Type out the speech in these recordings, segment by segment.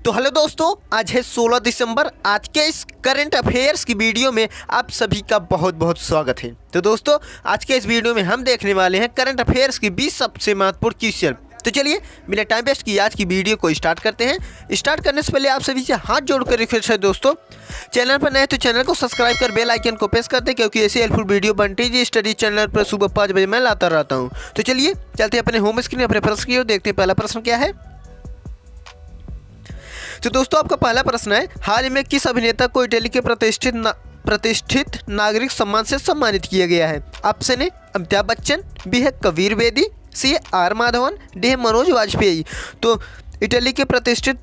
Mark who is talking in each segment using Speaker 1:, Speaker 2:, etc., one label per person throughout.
Speaker 1: तो हेलो दोस्तों, आज है 16 दिसंबर। आज के इस करंट अफेयर्स की वीडियो में आप सभी का बहुत बहुत स्वागत है। तो दोस्तों, आज के इस वीडियो में हम देखने वाले हैं करंट अफेयर्स की 20 सबसे महत्वपूर्ण क्वेश्चन। तो चलिए बिना टाइम वेस्ट किए आज की वीडियो को स्टार्ट करते हैं। स्टार्ट करने से पहले आप सभी से हाथ जोड़कर रिक्वेस्ट है दोस्तों, चैनल पर नए तो चैनल को सब्सक्राइब कर बेल आइकन को प्रेस करते, क्योंकि ऐसी हेल्पफुल वीडियो बनती है स्टडी चैनल पर सुबह 5 बजे मैं लाता रहता हूँ। तो चलिए चलते हैं अपने होम स्क्रीन अपने प्रश्न की ओर, देखते हैं पहला प्रश्न क्या है। तो दोस्तों, आपका पहला प्रश्न है, हाल ही में किस अभिनेता को इटली के प्रतिष्ठित नागरिक सम्मान से सम्मानित किया गया है। Option A Amitabh Bachchan, B है कबीर बेदी, सी है आर माधवन, डी है मनोज वाजपेयी। तो इटली के प्रतिष्ठित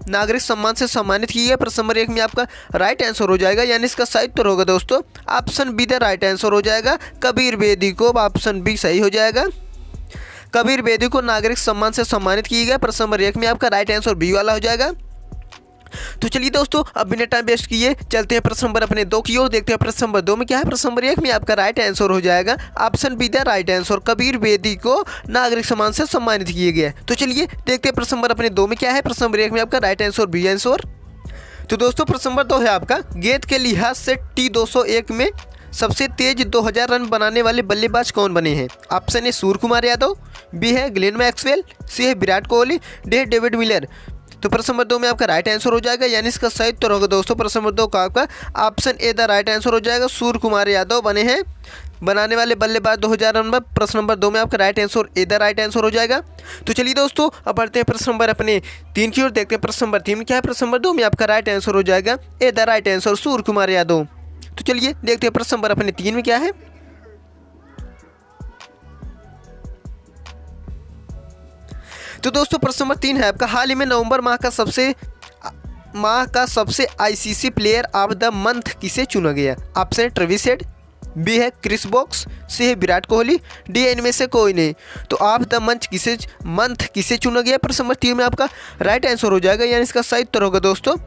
Speaker 1: नागरिक सम्मान से सम्मानित किया गया। प्रश्न नंबर 1 में आपका राइट आंसर हो जाएगा, यानी इसका सही उत्तर होगा दोस्तों option be the right answer हो जाएगा। कबीर बेदी को ऑप्शन बी सही हो जाएगा। कबीर बेदी को नागरिक सम्मान से सम्मानित किया गया। प्रश्न नंबर 1 में आपका राइट आंसर बी वाला हो जाएगा। तो चलिए दोस्तों, अब बिना टाइम वेस्ट किए चलते हैं प्रश्न नंबर अपने 2 की ओर, देखते हैं प्रश्न नंबर 2 में क्या है। प्रश्न नंबर 1 में आपका राइट आंसर हो जाएगा option be the right answer. Kabir Bedi को नागरिक सम्मान से सम्मानित किए गए। तो चलिए देखते हैं प्रश्न नंबर अपने 2 में क्या है। प्रश्न नंबर 1 में आपका राइट आंसर बी आंसर। तो दोस्तों, प्रश्न नंबर 2 है आपका, गेंद के लिहाज से T201 में सबसे तेज 2000 रन बनाने वाले बल्लेबाज कौन बने हैं। Option A Surya Kumar Yadav, B है ग्लेन मैक्सवेल, सी है विराट कोहली, डी है डेविड मिलर। तो प्रश्न नंबर 2 में आपका राइट आंसर हो जाएगा, यानी इसका सही उत्तर होगा दोस्तों प्रश्न नंबर 2 का आपका option A the right answer हो जाएगा। सूर्य कुमार यादव बने हैं बनाने वाले बल्लेबाज 2000 रन में। प्रश्न नंबर 2 में आपका right answer A the right answer हो जाएगा। तो चलिए दोस्तों, अब बढ़ते हैं प्रश्न नंबर अपने 3 की ओर, देखते हैं प्रश्न नंबर 3 में क्या है। प्रश्न नंबर 2 में आपका राइट आंसर हो जाएगा ए द राइट आंसर सूर्य कुमार यादव। तो चलिए देखते हैं प्रश्न नंबर अपने 3 में क्या है। तो दोस्तों, प्रश्न नंबर 3 है आपका, हाल ही में नवंबर माह का सबसे ICC player of the month किसे चुना गया। ऑप्शन है ट्रेविस हेड, बी है क्रिस वोक्स, सी है विराट कोहली, डी है इनमें से कोई नहीं। तो ऑफ द मंथ किसे चुना गया। प्रश्न नंबर 3 में आपका राइट आंसर हो जाएगा, यानी इसका सही उत्तर होगा दोस्तों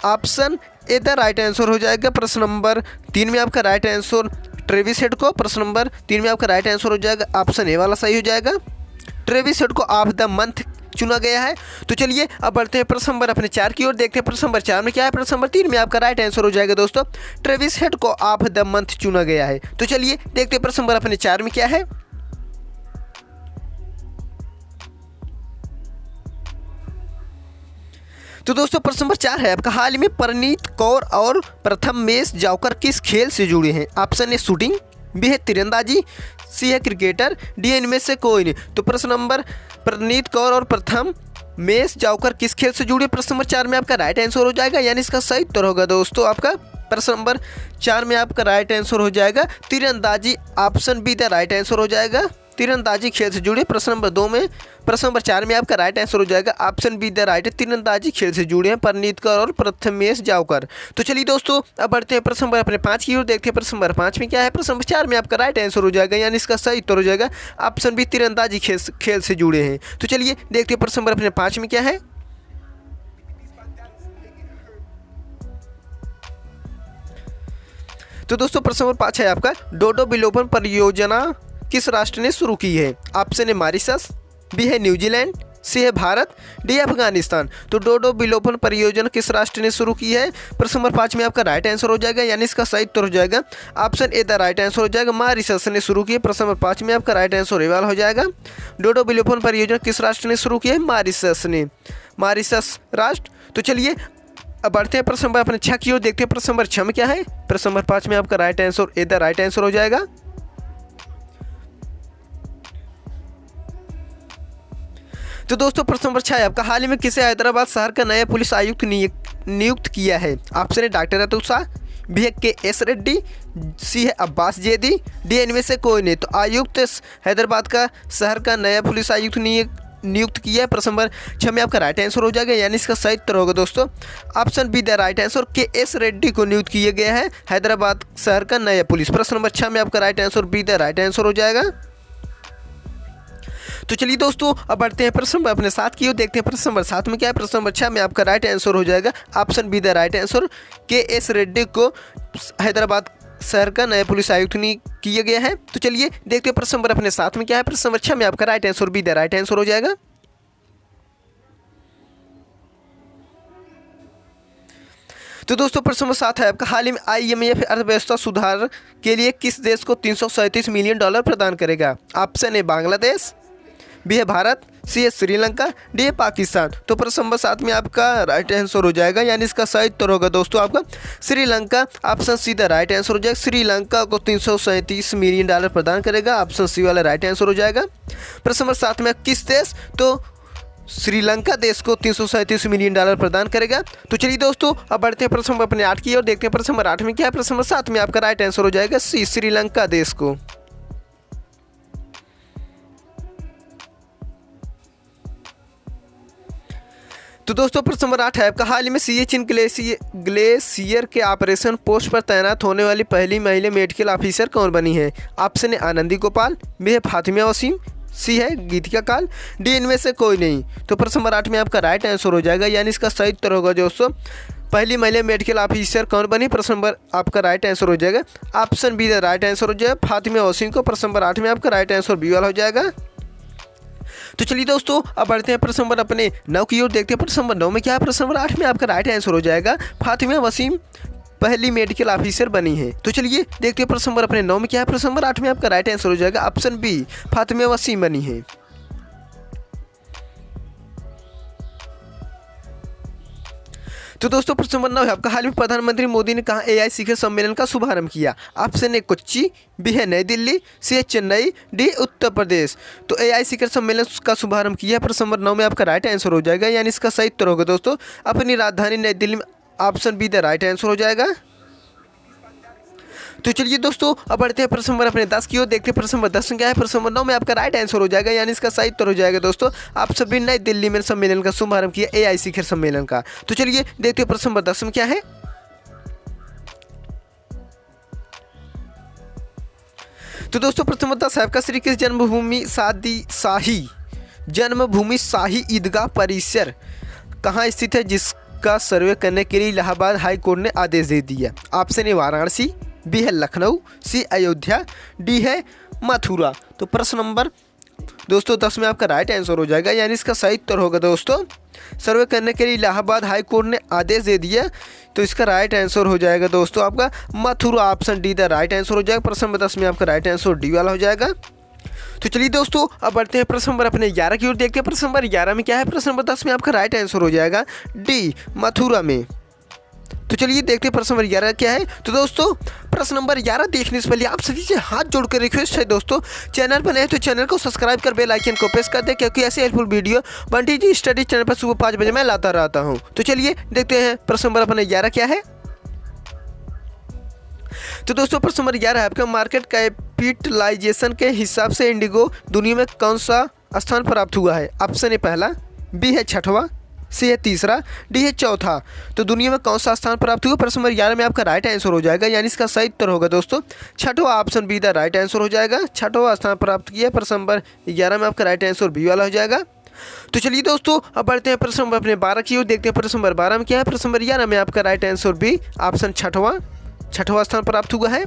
Speaker 1: option A the right answer हो जाएगा। प्रश्न नंबर 3 में आपका राइट आंसर ट्रेविस हेड को। प्रश्न नंबर 3 में आपका राइट आंसर हो जाएगा ऑप्शन ए वाला सही हो जाएगा। ट्रेविस हेड को ऑफ द मंथ चुना गया है। तो चलिए अब बढ़ते हैं प्रश्न नंबर अपने 4 की ओर, देखते हैं प्रश्न नंबर 4 में क्या है। प्रश्न नंबर 3 में आपका राइट आंसर हो जाएगा दोस्तों ट्रेविस हेड को ऑफ द मंथ चुना गया है। तो चलिए देखते हैं प्रश्न नंबर अपने 4 में क्या है। तो दोस्तों, प्रश्न नंबर 4 है आपका, हाल ही में परनीत कौर और प्रथमेश जावकर किस खेल से जुड़े हैं। ऑप्शन ए शूटिंग, बी है तीरंदाजी, सी है क्रिकेटर, डी है इनमें से कोई नहीं। तो प्रश्न नंबर परनीत कौर और प्रथमेश जावकर किस खेल से जुड़े। प्रश्न नंबर 4 में आपका राइट आंसर हो जाएगा, यानी इसका सही उत्तर होगा दोस्तों आपका प्रश्न नंबर 4 में आपका राइट आंसर हो जाएगा तीरंदाजी। Option be the right answer हो जाएगा, तीरंदाजी खेल से जुड़े। प्रश्न नंबर 4 में आपका राइट आंसर हो जाएगा ऑप्शन बी द राइट, तीरंदाजी खेल से जुड़े हैं परनीत कौर और प्रथमेश जावकर। तो चलिए दोस्तों, अब बढ़ते हैं प्रश्न नंबर अपने 5 की ओर, देखते हैं प्रश्न नंबर 5 में क्या है। प्रश्न नंबर 4 में आपका राइट आंसर हो जाएगा, यानी इसका सही उत्तर हो जाएगा ऑप्शन बी तीरंदाजी खेल से जुड़े हैं। तो चलिए देखते हैं प्रश्न नंबर अपने 5 में क्या है। तो दोस्तों, प्रश्न नंबर 5 है आपका, डोडो विलोपन परियोजना किस राष्ट्र ने शुरू की है। ऑप्शन ए मॉरिशस, बी है न्यूजीलैंड, सी है भारत, डी है अफगानिस्तान। तो डोडो विलोपन परियोजना किस राष्ट्र ने शुरू की है। प्रश्न नंबर 5 में आपका राइट आंसर हो जाएगा, यानी इसका सही उत्तर हो जाएगा option A the right answer हो जाएगा। मॉरिशस ने शुरू की है। प्रश्न नंबर 5 में आपका राइट आंसर ए वाला हो जाएगा। डोडो विलोपन परियोजना किस राष्ट्र ने शुरू की है। मॉरिशस ने, मॉरिशस राष्ट्र। तो चलिए अब बढ़ते हैं प्रश्न नंबर अपने 6 की ओर, देखते हैं प्रश्न नंबर 6 में क्या है। प्रश्न नंबर 5 में आपका right answer A the right answer हो जाएगा। तो दोस्तों, प्रश्न नंबर 6 है आपका, हाल ही में किसे हैदराबाद शहर का नया पुलिस आयुक्त नियुक्त किया है। ऑप्शन है डॉक्टर अतुल शाह, बी है KS रेड्डी, सी है अब्बास जेदी, डी है इनमें से कोई नहीं। तो आयुक्त हैदराबाद का शहर का नया पुलिस आयुक्त नियुक्त किया है। प्रश्न नंबर 6 में आपका राइट आंसर हो जाएगा, यानी इसका सही उत्तर होगा दोस्तों option be the right answer. KS Reddy को नियुक्त किया गया है हैदराबाद शहर का नया पुलिस। प्रश्न नंबर 6 में आपका right answer be the right answer हो जाएगा। तो चलिए दोस्तों, अब बढ़ते हैं प्रश्न नंबर अपने 7 की ओर, देखते हैं प्रश्न नंबर 7 में क्या है। प्रश्न नंबर 6 में आपका राइट आंसर हो जाएगा option be the right answer. KS Reddy को हैदराबाद शहर का नया पुलिस आयुक्त किया गया है। तो चलिए देखते हैं प्रश्न नंबर अपने 7 में क्या है। प्रश्न नंबर 6 में आपका right answer be the right answer हो जाएगा। तो दोस्तों प्रश्न नंबर 7 है आपका, हाल ही में IMF अर्थव्यवस्था सुधार के लिए किस देश को $337 मिलियन प्रदान करेगा? ऑप्शन ए बांग्लादेश, बी है भारत, सी है श्रीलंका, डी है पाकिस्तान। तो प्रश्न नंबर 7 में आपका राइट आंसर हो जाएगा, यानी इसका सही उत्तर होगा दोस्तों आपका Sri Lanka. Option see the right answer हो जाएगा, श्रीलंका को $337 मिलियन प्रदान करेगा। ऑप्शन सी वाला राइट आंसर हो जाएगा। प्रश्न नंबर 7 में किस देश, तो श्रीलंका देश को $337 मिलियन प्रदान करेगा। तो चलिए दोस्तों अब बढ़ते हैं प्रश्न नंबर अपने 8 की और देखते हैं प्रश्न नंबर 8 में क्या है। प्रश्न नंबर 7 में आपका राइट आंसर हो जाएगा सी, श्रीलंका देश को। तो दोस्तों प्रश्न नंबर 8 है आपका, हाल ही में सियाचिन ग्लेशियर के ऑपरेशन पोस्ट पर तैनात होने वाली पहली महिला मेडिकल ऑफिसर कौन बनी है? Option A Anandi Gopal, B है फातिमा वसीम, सी है गीतिका काल, डी इनमें से कोई नहीं। तो प्रश्न नंबर 8 में आपका राइट आंसर हो जाएगा, यानी इसका सही उत्तर होगा दोस्तों पहली महिला मेडिकल ऑफिसर कौन बनी। प्रश्न नंबर आपका राइट आंसर हो जाएगा option be the right answer हो जाएगा फातिमा वसीम को। प्रश्न नंबर 8 में आपका राइट आंसर बी वाला हो जाएगा। तो चलिए दोस्तों अब बढ़ते हैं प्रश्न नंबर अपने 9 की ओर, देखते हैं प्रश्न नंबर 9 में क्या है। प्रश्न नंबर 8 में आपका राइट आंसर हो जाएगा फातिमा वसीम पहली मेडिकल ऑफिसर बनी है। तो चलिए देखते हैं प्रश्न नंबर अपने 9 में क्या है। प्रश्न नंबर 8 में आपका राइट आंसर हो जाएगा ऑप्शन बी फातिमा वसीम बनी है। तो दोस्तों प्रश्न नंबर 9 है आपका, हाल में प्रधानमंत्री मोदी ने कहा AI शिखर सम्मेलन का शुभारंभ किया? ऑप्शन ए कोच्चि, बी है नई दिल्ली, सी है चेन्नई, डी उत्तर प्रदेश। तो AI शिखर सम्मेलन का शुभारंभ किया प्रश्न नंबर 9 में आपका राइट आंसर हो जाएगा, यानी इसका सही उत्तर होगा दोस्तों अपनी राजधानी नई दिल्ली में। Option be the right answer हो जाएगा। तो चलिए दोस्तों अब बढ़ते हैं प्रश्न नंबर अपने 10 की ओर, देखते हैं प्रश्न नंबर 10 में क्या है। प्रश्न नंबर 9 में आपका राइट आंसर हो जाएगा, यानी इसका सही उत्तर हो जाएगा दोस्तों आप सभी नई दिल्ली में सम्मेलन का शुभारंभ किया AI शिखर सम्मेलन का। तो चलिए देखते हैं प्रश्न नंबर 10 में क्या है। तो दोस्तों प्रश्न नंबर 10 है आपका, श्री कृष्ण जन्मभूमि शाही ईदगाह परिसर कहाँ स्थित है, जिसका सर्वे करने के लिए इलाहाबाद हाई कोर्ट ने आदेश दे दिया? ऑप्शन ए वाराणसी, बी है लखनऊ, सी अयोध्या, डी है मथुरा। तो प्रश्न नंबर दोस्तों 10 में आपका राइट आंसर हो जाएगा, यानी इसका सही उत्तर होगा दोस्तों सर्वे करने के लिए इलाहाबाद हाई कोर्ट ने आदेश दे दिया। तो इसका राइट आंसर हो जाएगा दोस्तों आपका Mathura. Option D the right answer हो जाएगा। प्रश्न नंबर 10 में आपका राइट आंसर डी वाला हो जाएगा। तो चलिए दोस्तों अब बढ़ते हैं प्रश्न नंबर अपने 11 की ओर, देखते हैं प्रश्न नंबर 11 में क्या है। प्रश्न नंबर 10 में आपका राइट आंसर हो जाएगा डी मथुरा में। तो चलिए देखते हैं प्रश्न नंबर 11 क्या है। तो दोस्तों प्रश्न नंबर 11 देखने से पहले आप सभी से हाथ जोड़कर रिक्वेस्ट है दोस्तों, चैनल पर नए तो चैनल को सब्सक्राइब कर बेल आइकन को प्रेस कर दे, क्योंकि ऐसे हेल्पफुल वीडियो बंटी जी स्टडी चैनल पर सुबह 5 बजे मैं लाता रहता हूं। तो चलिए देखते हैं प्रश्न नंबर अपने 11 क्या है। तो दोस्तों प्रश्न नंबर 11 है आपका, मार्केट कैपिटलाइजेशन के हिसाब से इंडिगो दुनिया में कौन सा स्थान प्राप्त हुआ है? ऑप्शन ए पहला, बी है छठवां, सी है तीसरा, डी है चौथा। तो दुनिया में कौन सा स्थान प्राप्त हुआ? प्रश्न नंबर 11 में आपका राइट आंसर हो जाएगा, यानी इसका सही उत्तर होगा दोस्तों छठवां। Option be the right answer हो जाएगा, छठवां स्थान प्राप्त किया। प्रश्न नंबर 11 में आपका राइट आंसर बी वाला हो जाएगा। तो चलिए दोस्तों अब बढ़ते हैं प्रश्न नंबर अपने 12 की ओर, देखते हैं प्रश्न नंबर 12 में क्या है। प्रश्न नंबर 11 में आपका राइट आंसर बी ऑप्शन छठवां स्थान प्राप्त हुआ है।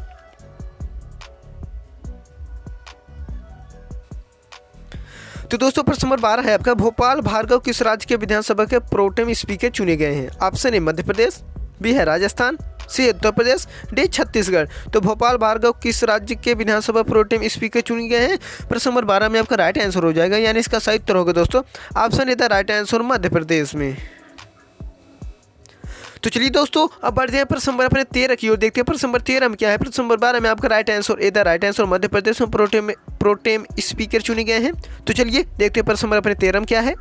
Speaker 1: तो दोस्तों प्रश्न नंबर 12 है आपका, भोपाल भार्गव किस राज्य के विधानसभा के प्रोटेम स्पीकर चुने गए हैं? ऑप्शन ए मध्य प्रदेश, बी है राजस्थान, सी उत्तर प्रदेश, डी छत्तीसगढ़। तो भोपाल भार्गव किस राज्य के विधानसभा प्रोटेम स्पीकर चुने गए हैं? प्रश्न नंबर 12 में आपका राइट आंसर हो जाएगा, यानी इसका सही उत्तर होगा दोस्तों option A the right answer Madhya Pradesh में। तो चलिए दोस्तों अब बढ़ते हैं प्रश्न नंबर अपने 13 की ओर, देखते हैं प्रश्न नंबर 13 में क्या है। प्रश्न नंबर 12 में आपका right answer A the right answer Madhya Pradesh में प्रोटेम स्पीकर चुने गए हैं। तो चलिए देखते हैं प्रश्न नंबर अपने 13 में क्या है।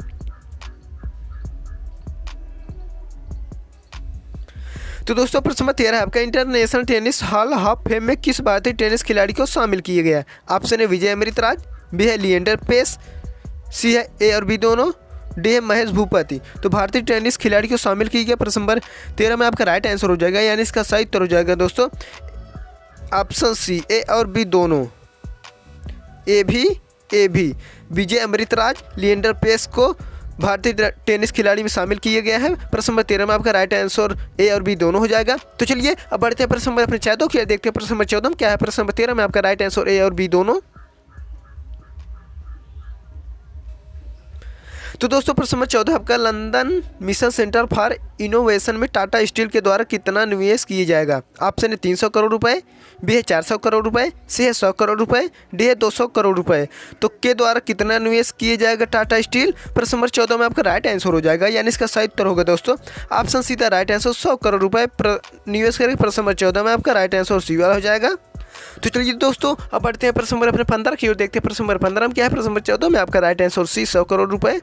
Speaker 1: तो दोस्तों प्रश्न नंबर 13 है आपका, international tennis hall of fame में किस भारतीय टेनिस खिलाड़ी को शामिल किया गया? Option A Vijay Amritraj, B है लिएंडर पेस, सी है ए और बी दोनों, डी है महेश भूपति। तो भारतीय टेनिस खिलाड़ी को शामिल किया गया। प्रश्न नंबर 13 में आपका राइट आंसर हो जाएगा, यानी इसका सही उत्तर हो जाएगा दोस्तों ऑप्शन सी ए और बी दोनों, ए भी विजय अमृतराज लिएंडर पेस को भारतीय टेनिस खिलाड़ी में शामिल किया गया है। प्रश्न नंबर 13 में आपका राइट आंसर ए और बी दोनों हो जाएगा। तो चलिए अब बढ़ते हैं प्रश्न नंबर अपने 14 की, देखते हैं प्रश्न नंबर 14 में क्या है। प्रश्न नंबर 13 में आपका राइट आंसर ए और बी दोनों। तो दोस्तों प्रश्न नंबर 14 आपका London mission centre for innovation में टाटा स्टील के द्वारा कितना निवेश किया जाएगा। ऑप्शन है 300 करोड़ रुपए, बी है 400 करोड़ रुपए, सी है 100 करोड़ रुपए, डी है 200 करोड़ रुपए। तो के द्वारा कितना निवेश किया जाएगा टाटा स्टील, प्रश्न नंबर 14 में आपका राइट आंसर हो जाएगा, यानी इसका सही उत्तर होगा दोस्तों ऑप्शन सी था राइट आंसर। 100 करोड़ रुपए निवेश करेंगे, प्रश्न नंबर 14 में आपका राइट आंसर सी वाला हो जाएगा। तो चलिए दोस्तों अब बढ़ते हैं प्रश्न नंबर अपने 15 की ओर, देखते हैं प्रश्न नंबर 15 में क्या है। प्रश्न नंबर 14 में आपका राइट आंसर सी 100 करोड़ रुपए।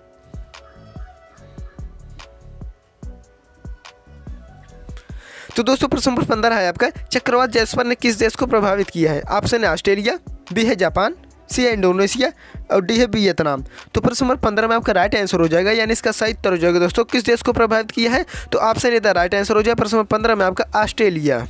Speaker 1: तो दोस्तों प्रश्न नंबर 15 है आपका चक्रवात जैस्पर ने किस देश को प्रभावित किया है। ऑप्शन है ऑस्ट्रेलिया, बी है जापान, सी है इंडोनेशिया और डी है वियतनाम। तो प्रश्न नंबर 15 में आपका राइट आंसर हो जाएगा, यानी इसका सही उत्तर हो जाएगा दोस्तों किस देश को प्रभावित किया है। तो option A the right answer हो जाएगा, प्रश्न नंबर 15 में आपका ऑस्ट्रेलिया।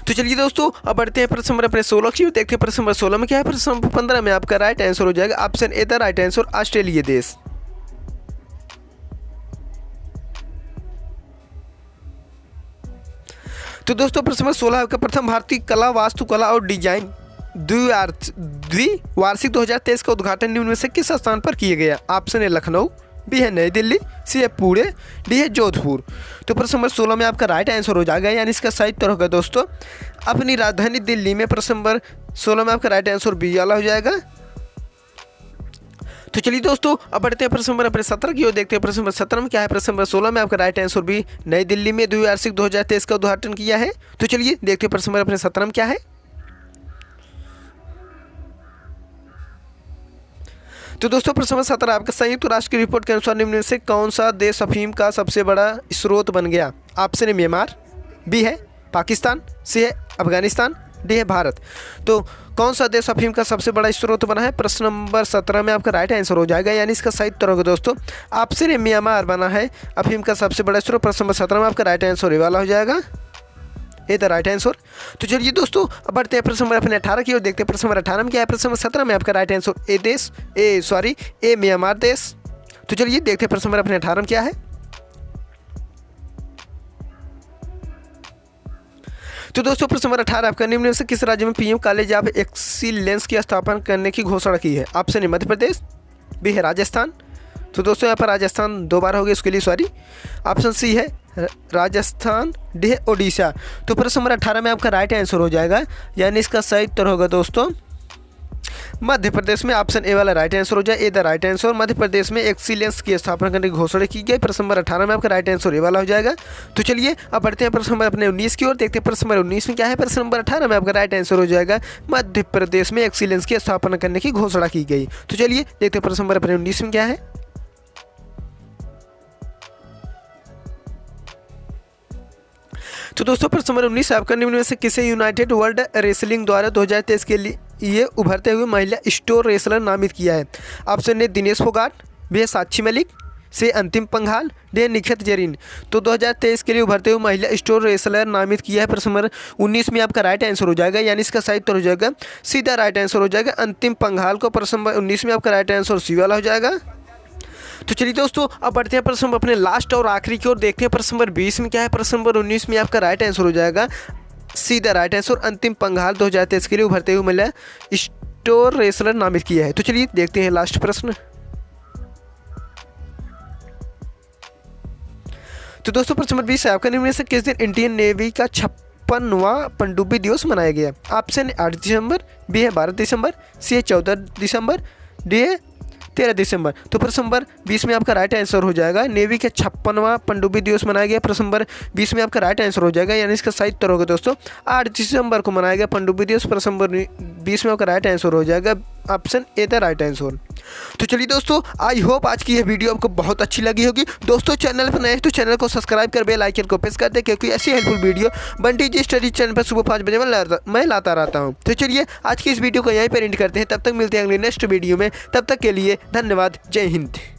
Speaker 1: तो चलिए दोस्तों अब बढ़ते हैं प्रश्न नंबर अपने 16 की ओर, देखते हैं प्रश्न नंबर 16 में क्या है। प्रश्न नंबर 15 में आपका राइट आंसर हो जाएगा option A the right answer Australia देश। तो दोस्तों प्रश्न नंबर 16 आपका प्रथम भारतीय कला वास्तुकला और डिजाइन द्विवार्षिक 2023 का उद्घाटन निम्न में से किस स्थान पर किया गया। ऑप्शन है लखनऊ, बी है नई दिल्ली, सी है पुणे, डी है जोधपुर। तो प्रश्न नंबर 16 में आपका राइट आंसर हो जाएगा, यानी इसका सही उत्तर होगा दोस्तों अपनी राजधानी दिल्ली में। प्रश्न नंबर 16 में आपका राइट आंसर बी वाला हो जाएगा। तो चलिए दोस्तों अब बढ़ते हैं प्रश्न नंबर अपने 17 की ओर, देखते हैं प्रश्न नंबर 17 में क्या है। प्रश्न नंबर 16 में आपका राइट आंसर भी नई दिल्ली में द्विवार्षिक 2023 का उद्घाटन किया है। तो चलिए देखते हैं प्रश्न नंबर अपने 17 में क्या है। तो दोस्तों प्रश्न नंबर 17 आपका संयुक्त राष्ट्र की रिपोर्ट के अनुसार निम्न में से कौन सा देश अफीम का सबसे बड़ा स्रोत बन गया। ऑप्शन है म्यांमार, बी है पाकिस्तान, सी है अफगानिस्तान, डी है भारत। तो कौन सा देश अफीम का सबसे बड़ा स्रोत बना है। प्रश्न नंबर 17 में आपका राइट आंसर हो जाएगा, यानी इसका सही उत्तर होगा दोस्तों ऑप्शन है म्यांमार बना है अफीम का सबसे बड़ा स्रोत। प्रश्न नंबर 17 में आपका राइट आंसर ये वाला हो जाएगा, ये द राइट आंसर। तो चलिए दोस्तों अब बढ़ते हैं प्रश्न नंबर अपने 18 की ओर, देखते हैं प्रश्न नंबर 18 में क्या है। प्रश्न नंबर 17 में आपका राइट आंसर ए म्यांमार देश। तो चलिए देखते हैं प्रश्न नंबर अपने 18 में क्या है। तो दोस्तों प्रश्न नंबर 18 आपका निम्न में से किस राज्य में पीएम कॉलेज ऑफ एक्सीलेंस की स्थापना करने की घोषणा की है। ऑप्शन है मध्य प्रदेश, बी है राजस्थान। तो दोस्तों यहाँ पर राजस्थान 2 बार हो गया, उसके लिए सॉरी। ऑप्शन सी है राजस्थान, डी है ओडिशा। तो प्रश्न नंबर 18 में आपका राइट आंसर हो जाएगा, यानी इसका सही उत्तर होगा दोस्तों मध्य प्रदेश में। ऑप्शन ए वाला राइट आंसर हो जाए, ए the right answer. Madhya Pradesh में एक्सीलेंस की स्थापना करने की घोषणा की गई। प्रश्न नंबर 18 में आपका राइट आंसर ए वाला हो जाएगा। तो चलिए अब बढ़ते हैं प्रश्न नंबर अपने 19 की ओर, देखते हैं प्रश्न नंबर 19 में क्या है। प्रश्न नंबर 18 में आपका राइट आंसर हो जाएगा मध्य प्रदेश में एक्सीलेंस की स्थापना करने की घोषणा की गई। तो चलिए देखते हैं प्रश्न नंबर अपने 19 में क्या है। तो दोस्तों प्रश्न नंबर 19 आपका निम्न में से किसे यूनाइटेड वर्ल्ड रेसलिंग द्वारा 2023 के लिए उभरते हुए महिला स्टोर रेसलर नामित किया है। Option A Dinesh Phogat, B है साक्षी मलिक, सी अंतिम पंघाल, डी निखत जरीन। तो 2023 के लिए उभरते हुए महिला स्टोर रेसलर नामित किया है। प्रश्न नंबर 19 में आपका राइट आंसर हो जाएगा, यानी इसका सही उत्तर हो जाएगा सीधा राइट आंसर हो जाएगा अंतिम पंघाल को। प्रश्न नंबर 19 में आपका राइट आंसर सी वाला हो जाएगा। तो चलिए दोस्तों अब बढ़ते हैं प्रश्न अपने लास्ट और आखिरी की ओर, देखते हैं प्रश्न नंबर 20 में क्या है। प्रश्न नंबर 19 में आपका राइट आंसर हो जाएगा सीधा राइट आंसर अंतिम पंघाल 2023 के लिए उभरते हुए महिला स्टोर रेसलर नामित किया है। तो चलिए देखते हैं लास्ट प्रश्न। तो दोस्तों प्रश्न नंबर 20 है आपका निम्न में से किस दिन इंडियन नेवी का 56वां पनडुब्बी दिवस मनाया गया। ऑप्शन 8 दिसंबर, बी है 12 दिसंबर, सी है 14 दिसंबर, डी है 13 दिसंबर। तो प्रश्न नंबर 20 में आपका राइट आंसर हो जाएगा नेवी के 56वां पनडुब्बी दिवस मनाया गया। प्रश्न नंबर 20 में आपका राइट आंसर हो जाएगा, यानी इसका सही उत्तर होगा दोस्तों 8 दिसंबर को मनाया गया पनडुब्बी दिवस। प्रश्न नंबर 20 में आपका राइट आंसर हो जाएगा option A the right answer. तो चलिए दोस्तों आई होप आज की यह वीडियो आपको बहुत अच्छी लगी होगी। दोस्तों चैनल पर नए हैं तो चैनल को सब्सक्राइब कर बेल आइकन को प्रेस कर दे, क्योंकि ऐसी हेल्पफुल वीडियो बंटी जी स्टडी चैनल पर सुबह 5 बजे मैं लाता रहता हूँ। तो चलिए आज की इस वीडियो को यहीं पर एंड करते हैं, तब तक मिलते हैं अगले नेक्स्ट वीडियो में। तब तक के लिए धन्यवाद, जय हिंद।